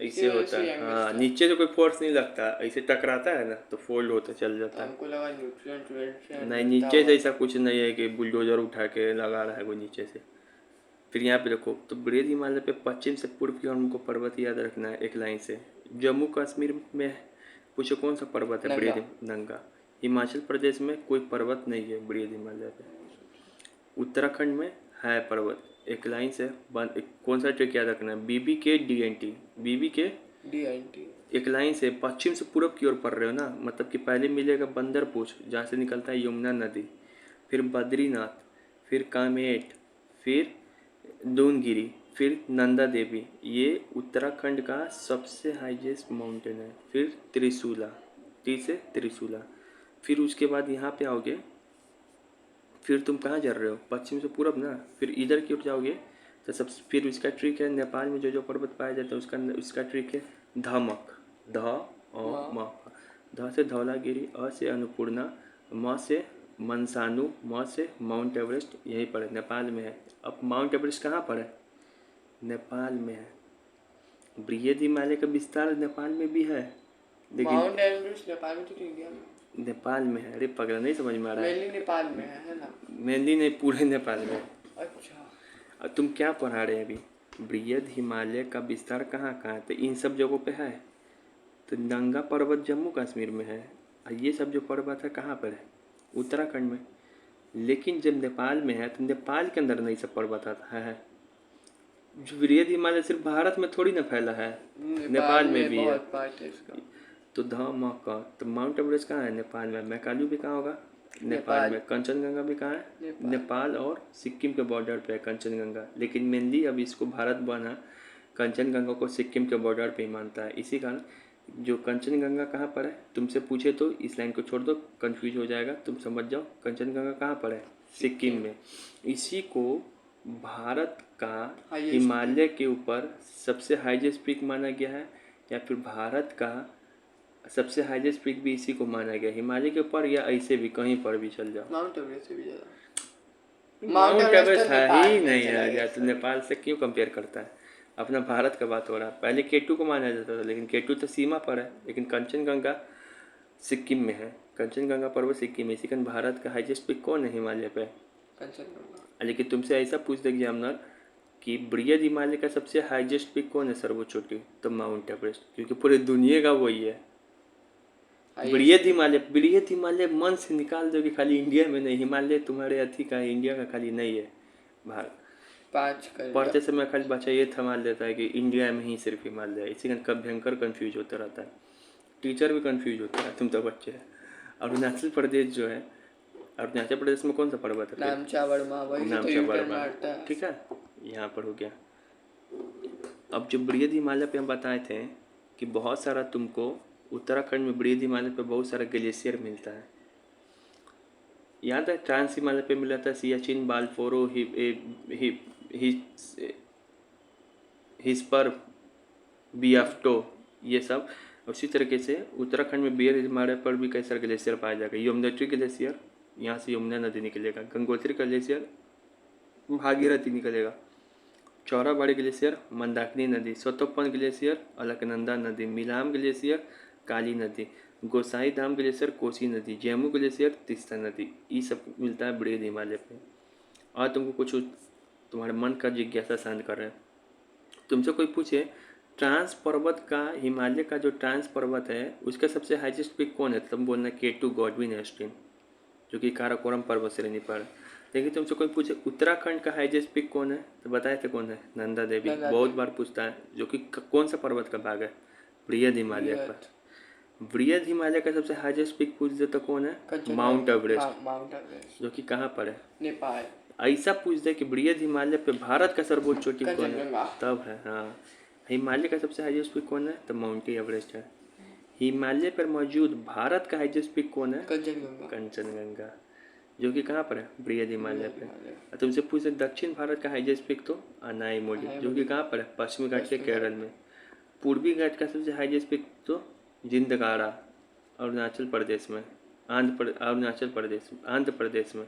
ऐसे होता है। हाँ, नीचे से कोई फोर्स नहीं लगता, ऐसे टकराता है ना तो फोल्ड होता चल जाता है। हमको लगा न्यूट्रिएंट नहीं, नीचे से ऐसा कुछ नहीं है कि बुलडोजर उठा के लगा रहा है कोई नीचे से। फिर यहाँ पे देखो, तो बृहद हिमालय पे पश्चिम से पूर्व की ओर हमको पर्वत याद रखना है एक लाइन से। जम्मू कश्मीर में पूछो कौन सा पर्वत है? बृहद नंगा। हिमाचल प्रदेश में कोई पर्वत नहीं है बृहद हिमालय पे। उत्तराखंड में है पर्वत, एक लाइन से बंद। कौन सा ट्रिक याद रखना है? बीबी के डीएनटी, बीबी के डीएनटी, एक लाइन से पश्चिम से पूर्व की ओर पढ़ रहे हो ना, मतलब कि पहले मिलेगा बंदरपूछ जहाँ से निकलता है यमुना नदी, फिर बद्रीनाथ, फिर कामेट, फिर दूनगिरी, फिर नंदा देवी। ये उत्तराखंड का सबसे हाईएस्ट माउंटेन है। फिर त्रिशूला, टी से त्रिशूला। फिर उसके बाद यहाँ पे आओगे, फिर तुम कहाँ जा रहे हो? पश्चिम से पूरब ना, फिर इधर की ओर जाओगे तो सब फिर उसका ट्रिक है। नेपाल में जो जो पर्वत पाया जाता है उसका ट्रिक है धमक, ध और म। ध से धौलागिरी, अ से अन्नपूर्णा, म से मनसानु, म से माउंट एवरेस्ट। यहीं पर है, नेपाल में है। अब माउंट एवरेस्ट कहाँ पर है? नेपाल में है। बृहद हिमालय का विस्तार नेपाल में भी है, लेकिन माउंट एवरेस्ट नेपाल में तो इंडिया में, नेपाल में है। अरे पगला, नहीं समझ में आ रहा है? मेनली नेपाल में है ना? मेनली नहीं, पूरे नेपाल में। अच्छा, और तुम क्या पढ़ा रहे हैं अभी? बृहद हिमालय का विस्तार कहाँ कहाँ है? तो इन सब जगहों पे है। तो नंगा पर्वत जम्मू कश्मीर में है, और ये सब जो पर्वत है कहाँ पर है? उत्तराखंड में। लेकिन जब नेपाल में है तो नेपाल के अंदर नहीं सब पर्वत आता है। जो बृहद हिमालय सिर्फ भारत में थोड़ी ना फैला है, नेपाल में भी है। बहुत पार्ट है इसका। तो तो माउंट एवरेस्ट कहाँ है? नेपाल में। मैकालू भी कहाँ होगा? नेपाल में। कंचनजंगा भी कहाँ है? नेपाल और सिक्किम के बॉर्डर पे है कंचनजंगा। लेकिन मेनली अब इसको भारत बना कंचनजंगा को सिक्किम के बॉर्डर पे ही मानता है। इसी कारण जो कंचनजंगा कहाँ पर है, तुमसे पूछे तो इस लाइन को छोड़ दो, कंफ्यूज हो जाएगा, तुम समझ जाओ कंचनजंगा कहाँ पर है? सिक्किम में। इसी को भारत का हिमालय के ऊपर सबसे हाईएस्ट पीक माना गया है, या फिर भारत का सबसे हाईएस्ट पीक भी इसी को माना गया, हिमालय के ऊपर, या ऐसे भी कहीं पर भी चल जाओ। माउंट एवरेस्ट से भी ज़्यादा। माउंट एवरेस्ट है ही नहीं है, तो नेपाल से क्यों कंपेयर करता है? अपना भारत का बात हो रहा है। पहले केटू को माना जाता था, लेकिन केटू तो सीमा पर है। लेकिन कंचनजंगा सिक्किम में है, कंचनजंगा पर्वत सिक्किम में। इसी कारण भारत का हाईएस्ट पीक कौन है हिमालय पे? कंचनजंगा। लेकिन तुमसे ऐसा पूछ दे एग्जामिनर कि बृहद हिमालय का सबसे हाईएस्ट पीक कौन है, सर्वोच्च चोटी? तो माउंट एवरेस्ट, क्योंकि पूरे दुनिया का वही है। बृहद हिमालय मन से निकाल दो कि खाली इंडिया में नहीं, हिमालय तुम्हारे अथी का है, इंडिया का खाली नहीं है। भारत पढ़ते समय खाली बच्चा ये थमा लेता है कि इंडिया में ही सिर्फ हिमालय है। इसी कारण भयंकर कन्फ्यूज होता रहता है, टीचर भी कन्फ्यूज होता है, तुम तो बच्चे हैं। अरुणाचल प्रदेश जो है, अरुणाचल प्रदेश में कौन सा पर्वत है? नामचा वर्मा, ठीक है, यहाँ पर हो गया। अब जो बृहद हिमालय पे हम बताए थे कि बहुत सारा तुमको उत्तराखंड में बृहद हिमालय पे बहुत सारा ग्लेशियर मिलता है, याद है? ट्रांस हिमालय पे मिला था सियाचिन, बालफोरो, हिस्पर, बियाफ्टो, ये सब। उसी तरीके से उत्तराखंड में बृहद हिमालय पर भी कई सारे ग्लेशियर पाया जाएगा। यमुनोत्री ग्लेशियर, यहाँ से यमुना नदी निकलेगा। गंगोत्री ग्लेशियर, भागीरथी निकलेगा। चौराबाड़ी ग्लेशियर, मंदाकिनी नदी। सतोपन ग्लेशियर, अलकनंदा नदी। मिलाम ग्लेशियर, काली नदी। गोसाई धाम ग्लेशियर, कोसी नदी। जम्मू ग्लेशियर, तीस्ता नदी। ये सब मिलता है बृहद हिमालय पे। और तुमको कुछ तुम्हारे मन का जिज्ञासा शांत कर रहे हैं, तुमसे कोई पूछे ट्रांस पर्वत का, हिमालय का जो ट्रांस पर्वत है उसका सबसे हाईएस्ट पीक कौन है, तुम बोलना K2 गॉडविन एस्टीन, जो कि काराकोरम पर्वत श्रेणी पर। लेकिन तुमसे कोई पूछे उत्तराखंड का हाईएस्ट पीक कौन है, तो बताए थे कौन है, नंदा देवी। नंदा बहुत देवी। बार पूछता है, जो कि कौन सा पर्वत का भाग है, बृहद हिमालय बृहद। पर। बृहद हिमालय का सबसे हाईएस्ट पीक पूछ दे तो कौन है, कंचनजंगा। माउंट एवरेस्ट, हाँ, माउंट एवरेस्ट। जो कि कहाँ पर है, नेपाल। ऐसा पूछ दे कि बृहद हिमालय पे भारत का सर्वोच्च चोटी कौन है, कंचनजंगा। तब है। हाँ, हिमालय का सबसे हाईएस्ट पीक कौन है, तो माउंट एवरेस्ट है। हिमालय पर मौजूद भारत का हाईएस्ट पीक कौन है, कंचनजंगा। कंचनजंगा, जो कि कहाँ पर है, बृहद हिमालय बृहद पे। हिमालय। और तुमसे पूछे दक्षिण भारत का हाईएस्ट पीक, तो अनाईमोडी, जो कि अनाईमोडी। कहाँ पर है, पश्चिमी घाट के पश्चिमी केरल घाट। में। पूर्वी घाट का सबसे हाईएस्ट पीक तो जिंदगाड़ा, अरुणाचल प्रदेश में, आंध्र प्रदेश में।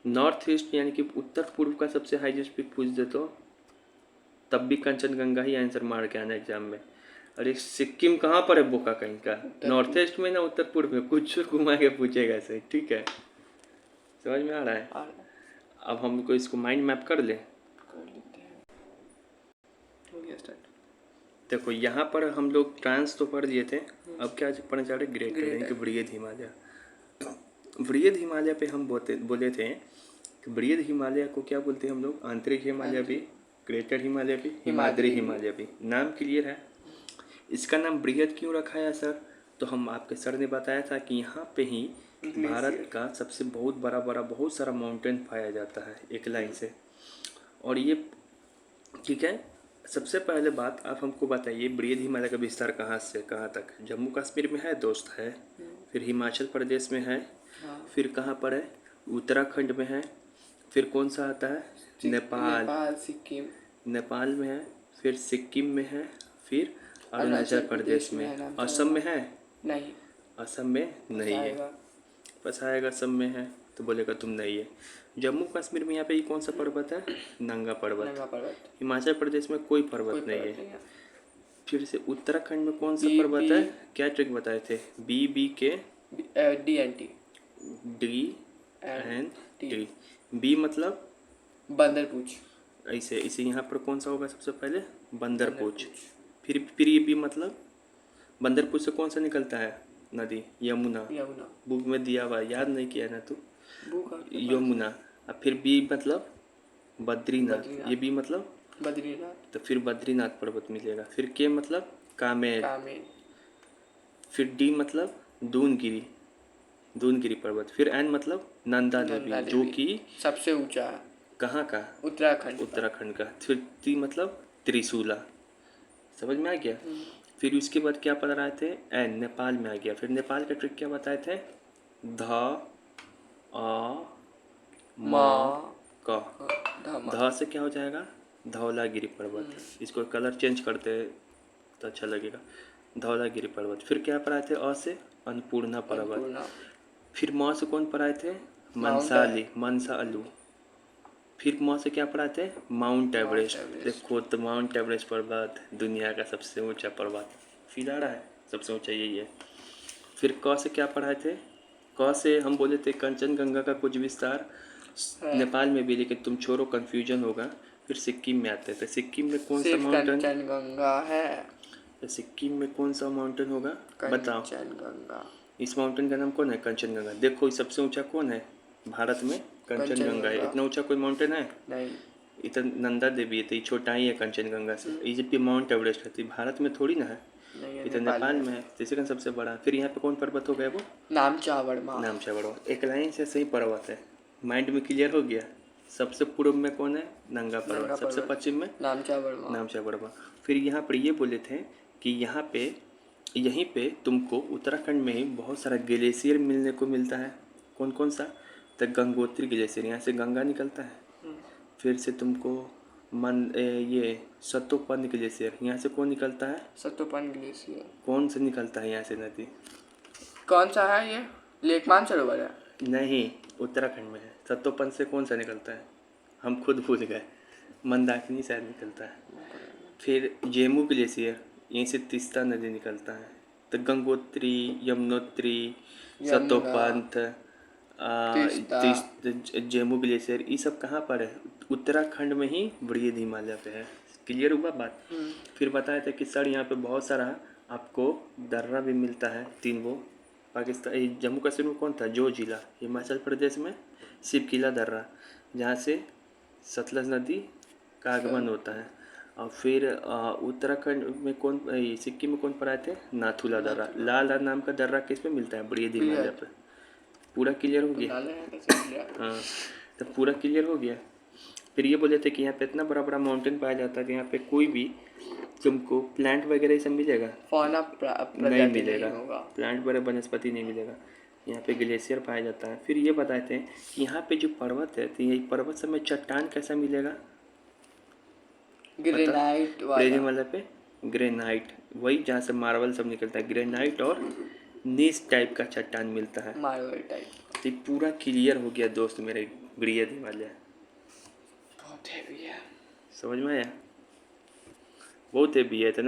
नॉर्थ ईस्ट यानी कि उत्तर पूर्व का सबसे हाईएस्ट पीक पूछ दे तो तब भी कंचनजंगा ही आंसर मार के आना एग्जाम में। अरे सिक्किम कहाँ पर है बोका कहीं का, नॉर्थ ईस्ट में ना उत्तर पूर्व में, कुछ घुमा के पूछेगा ऐसे, ठीक है, समझ में आ रहा है। आ रहा है। अब हमको इसको माइंड मैप कर ले। कर लेते हैं। हो गया स्टार्ट। देखो यहाँ पर हम लोग ट्रांस तो पढ़ लिए थे, अब क्या पढ़ने जा रहे, ग्रेटर यानी कि ग्रेटर। बृहद हिमालय। बृहद हिमालय पे हम बोले थे कि बृहद हिमालय को क्या बोलते हैं हम लोग, आंतरिक हिमालय भी, ग्रेटर हिमालय भी, हिमाद्री हिमालय भी। नाम क्लियर है। इसका नाम बृहद क्यों रखा है सर, तो हम आपके सर ने बताया था कि यहाँ पे ही भारत का सबसे बहुत बड़ा बहुत सारा माउंटेन पाया जाता है एक लाइन से। और ये ठीक है, सबसे पहले बात आप हमको बताइए, बृहद हिमालय का विस्तार कहाँ से कहाँ तक, जम्मू कश्मीर में है दोस्त है, फिर हिमाचल प्रदेश में है, हाँ। फिर कहाँ पर है, उत्तराखंड में है, फिर कौन सा आता है, नेपाल, नेपाल, सिक्किम। नेपाल में है, फिर सिक्किम में है, फिर अरुणाचल प्रदेश में। असम में है, नहीं। असम में नहीं है, बस आएगा असम में है तो बोलेगा तुम नहीं है। जम्मू कश्मीर में यहाँ पे ये कौन सा पर्वत है, नंगा पर्वत। नंगा पर्वत। हिमाचल प्रदेश में कोई पर्वत नहीं है। फिर से उत्तराखंड में कौन सा पर्वत है, क्या ट्रिक बताए थे, BBK DNT। DNT। बी मतलब बंदरपूछ। ऐसे इसे यहाँ पर कौन सा होगा सबसे पहले, बंदरपूछ। फिर ये बी मतलब बंदरपूछ से कौन सा निकलता है नदी, यमुना। यमुना। बुक में दिया हुआ, याद नहीं किया ना तू, बुक यमुना। अब फिर बी मतलब बद्रीनाथ, ये बी मतलब बद्रीनाथ। तो फिर बद्रीनाथ पर्वत मिलेगा। फिर के मतलब कामेर, कामेर। फिर डी मतलब दूनगिरी पर्वत। फिर एन मतलब नंदा देवी, जो कि सबसे ऊंचा है। कहाँ का, उत्तराखंड का। फिर ती मतलब त्रिशूला, समझ में आ गया। फिर उसके बाद क्या पढ़ रहे थे, एन नेपाल में आ गया। फिर नेपाल का ट्रिक क्या बताए थे, ध अ म क, ध से क्या हो जाएगा, धौलागिरी पर्वत। इसको कलर चेंज करते तो अच्छा लगेगा, धौलागिरी पर्वत। फिर क्या पढ़ाए थे, अ से अन्नपूर्णा पर्वत। फिर म से कौन पढ़ाए थे, मंसालू। फिर म से क्या पढ़ाए थे, माउंट एवरेस्ट। देखो तो माउंट एवरेस्ट पर्वत दुनिया का सबसे ऊंचा पर्वत, फील आ रहा है, सबसे ऊंचा यही है। फिर क से क्या पढ़ाए थे, क से हम बोले थे कंचनजंगा का कुछ विस्तार नेपाल में भी, लेकिन तुम छोड़ो कंफ्यूजन होगा। फिर सिक्किम में आते थे, सिक्किम में कौन सा माउंटेन, कंचनजंगा है। तो सिक्किम में कौन सा माउंटेन होगा बताओ, कंचनजंगा। इस माउंटेन का नाम कौन है, कंचनजंगा। देखो सबसे ऊंचा कौन है भारत में, कंचनजंगा है। इतना ऊंचा कोई माउंटेन है नहीं, इतना नंदा देवी है, तो ये छोटा ही है कंचनजंगा से। ये जब भी माउंट एवरेस्ट है तो भारत में थोड़ी ना है, ये तो नेपाल में है, तीसरे का सबसे बड़ा। फिर यहाँ पे कौन पर्वत हो गया, वो नामचा बर्मा। नामचा बड़ा, एक लाइन से सही पर्वत है, माइंड में क्लियर हो गया। सबसे पूर्व में कौन है, नंगा पर्वत। सबसे पश्चिम में नामचा बर्मा। फिर यहाँ पर ये बोले थे कि यहीं पे तुमको उत्तराखंड में ही बहुत सारा ग्लेशियर मिलने को मिलता है। कौन कौन सा, तो गंगोत्री ग्लेशियर, यहाँ से गंगा निकलता है। फिर से तुमको ये सतोपन ग्लेशियर, यहाँ से कौन निकलता है, सतोपन ग्लेशियर। कौन से निकलता है यहाँ से नदी, कौन सा है ये, लेक मानसरोवर है, नहीं उत्तराखंड में है। सतोपन से कौन सा निकलता है, हम खुद भूल गए, मंदाकिनी शायद निकलता है। फिर जेमू ग्लेशियर, यहीं से तीस्ता नदी निकलता है। तो गंगोत्री, यमुनोत्री, सतोपंथ, जेमू ग्लेशियर, ये सब कहाँ पर है, उत्तराखंड में ही बृहद हिमालय पे है। क्लियर हुआ बात। फिर बताए थे कि सर यहाँ पे बहुत सारा आपको दर्रा भी मिलता है, 3 वो। पाकिस्तान जम्मू कश्मीर में कौन था, जो जिला, हिमाचल प्रदेश में शिवकिला दर्रा, जहाँ से सतलज नदी का आगमन होता है। और फिर उत्तराखंड में कौन, सिक्किम में कौन पड़ाए थे, नाथुला दर्रा। लाल नाम का दर्रा किस में मिलता है, बृहद हिमालय पे। पूरा क्लियर हो गया। हाँ, तो पूरा क्लियर हो गया। फिर ये बोले थे कि यहाँ पे इतना बड़ा बड़ा माउंटेन पाया जाता है कि यहाँ पे कोई भी तुमको प्लांट वगैरह ये सब मिलेगा, फौना नहीं मिलेगा, प्लांट वगैरह वनस्पति नहीं मिलेगा। यहाँ पे ग्लेशियर पाया जाता है। फिर ये बताए थे कि यहाँ पे जो पर्वत है, तो ये पर्वत सब में चट्टान कैसा मिलेगा, ग्रेनाइट वाला वाला पे ग्रेनाइट, वही जहाँ से मार्बल सब निकलता है, ग्रेनाइट और नीस टाइप का चट्टान मिलता है, मार्बल टाइप। तो पूरा क्लियर हो गया दोस्त मेरे, बृहद हिमालय बहुत हैवी है, समझ में आया, बहुत हैवी है, इतना